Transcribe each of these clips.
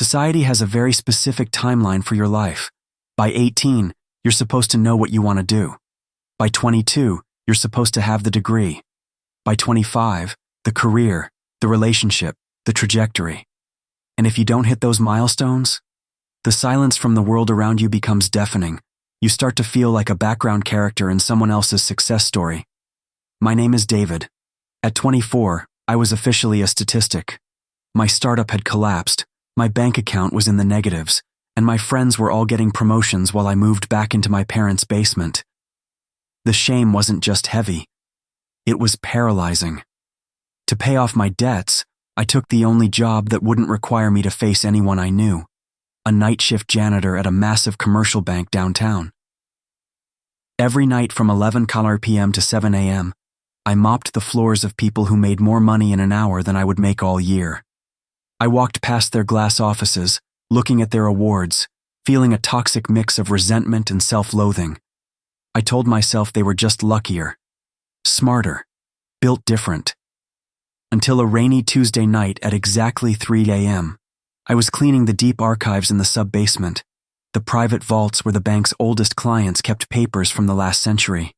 Society has a very specific timeline for your life. By 18, you're supposed to know what you want to do. By 22, you're supposed to have the degree. By 25, the career, the relationship, the trajectory. And if you don't hit those milestones, the silence from the world around you becomes deafening. You start to feel like a background character in someone else's success story. My name is David. At 24, I was officially a statistic. My startup had collapsed, my bank account was in the negatives, and my friends were all getting promotions while I moved back into my parents' basement. The shame wasn't just heavy, it was paralyzing. To pay off my debts, I took the only job that wouldn't require me to face anyone I knew, a night shift janitor at a massive commercial bank downtown. Every night from 11 p.m. to 7 a.m., I mopped the floors of people who made more money in an hour than I would make all year. I walked past their glass offices, looking at their awards, feeling a toxic mix of resentment and self-loathing. I told myself they were just luckier, smarter, built different. Until a rainy Tuesday night at exactly 3 a.m., I was cleaning the deep archives in the sub-basement, the private vaults where the bank's oldest clients kept papers from the last century.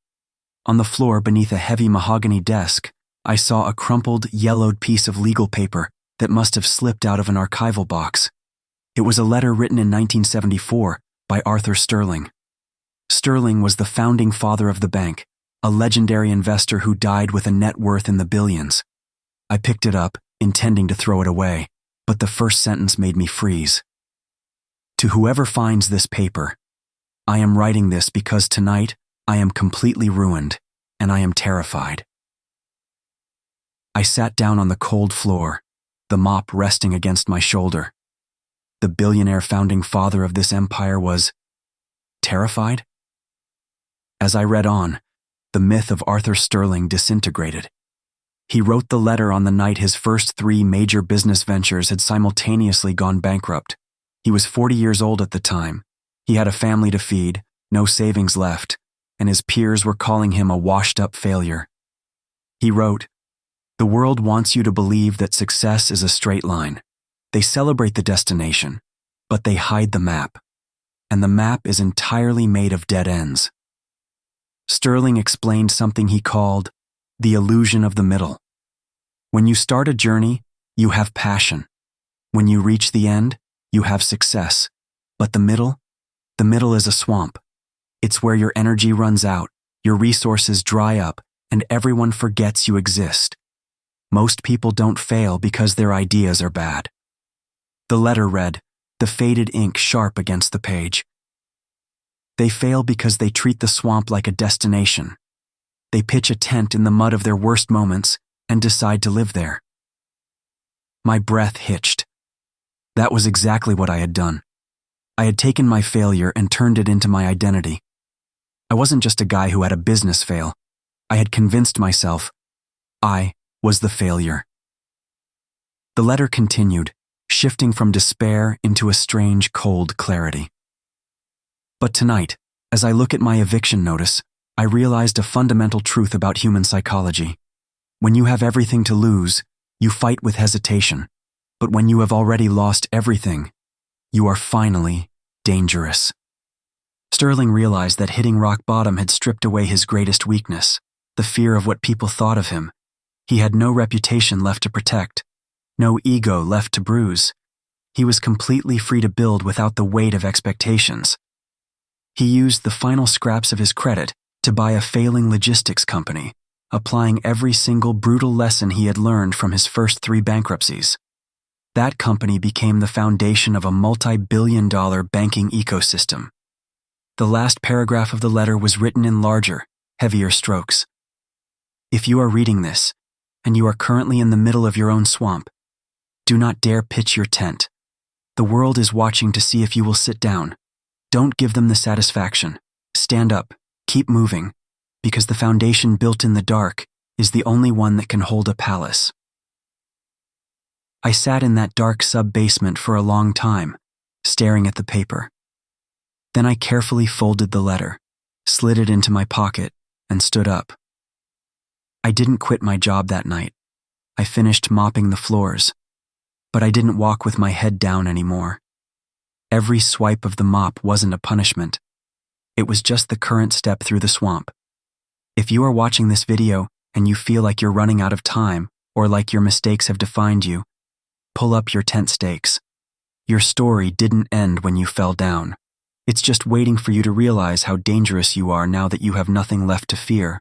On the floor beneath a heavy mahogany desk, I saw a crumpled, yellowed piece of legal paper that must have slipped out of an archival box. It was a letter written in 1974 by Arthur Sterling. Sterling was the founding father of the bank, a legendary investor who died with a net worth in the billions. I picked it up, intending to throw it away, but the first sentence made me freeze. To whoever finds this paper, I am writing this because tonight I am completely ruined, and I am terrified. I sat down on the cold floor, the mop resting against my shoulder. The billionaire founding father of this empire was terrified? As I read on, the myth of Arthur Sterling disintegrated. He wrote the letter on the night his first 3 major business ventures had simultaneously gone bankrupt. He was 40 years old at the time. He had a family to feed, no savings left, and his peers were calling him a washed-up failure. He wrote, "The world wants you to believe that success is a straight line. They celebrate the destination, but they hide the map. And the map is entirely made of dead ends." Sterling explained something he called the illusion of the middle. When you start a journey, you have passion. When you reach the end, you have success. But the middle is a swamp. It's where your energy runs out, your resources dry up, and everyone forgets you exist. Most people don't fail because their ideas are bad. The letter read, the faded ink sharp against the page. They fail because they treat the swamp like a destination. They pitch a tent in the mud of their worst moments and decide to live there. My breath hitched. That was exactly what I had done. I had taken my failure and turned it into my identity. I wasn't just a guy who had a business fail. I had convinced myself I was the failure. The letter continued, shifting from despair into a strange, cold clarity. But tonight, as I look at my eviction notice, I realized a fundamental truth about human psychology. When you have everything to lose, you fight with hesitation. But when you have already lost everything, you are finally dangerous. Sterling realized that hitting rock bottom had stripped away his greatest weakness, the fear of what people thought of him. He had no reputation left to protect, no ego left to bruise. He was completely free to build without the weight of expectations. He used the final scraps of his credit to buy a failing logistics company, applying every single brutal lesson he had learned from his first 3 bankruptcies. That company became the foundation of a multi-billion-dollar banking ecosystem. The last paragraph of the letter was written in larger, heavier strokes. If you are reading this, and you are currently in the middle of your own swamp, do not dare pitch your tent. The world is watching to see if you will sit down. Don't give them the satisfaction. Stand up, keep moving, because the foundation built in the dark is the only one that can hold a palace. I sat in that dark sub-basement for a long time, staring at the paper. Then I carefully folded the letter, slid it into my pocket, and stood up. I didn't quit my job that night. I finished mopping the floors. But I didn't walk with my head down anymore. Every swipe of the mop wasn't a punishment. It was just the current step through the swamp. If you are watching this video and you feel like you're running out of time or like your mistakes have defined you, pull up your tent stakes. Your story didn't end when you fell down. It's just waiting for you to realize how dangerous you are now that you have nothing left to fear.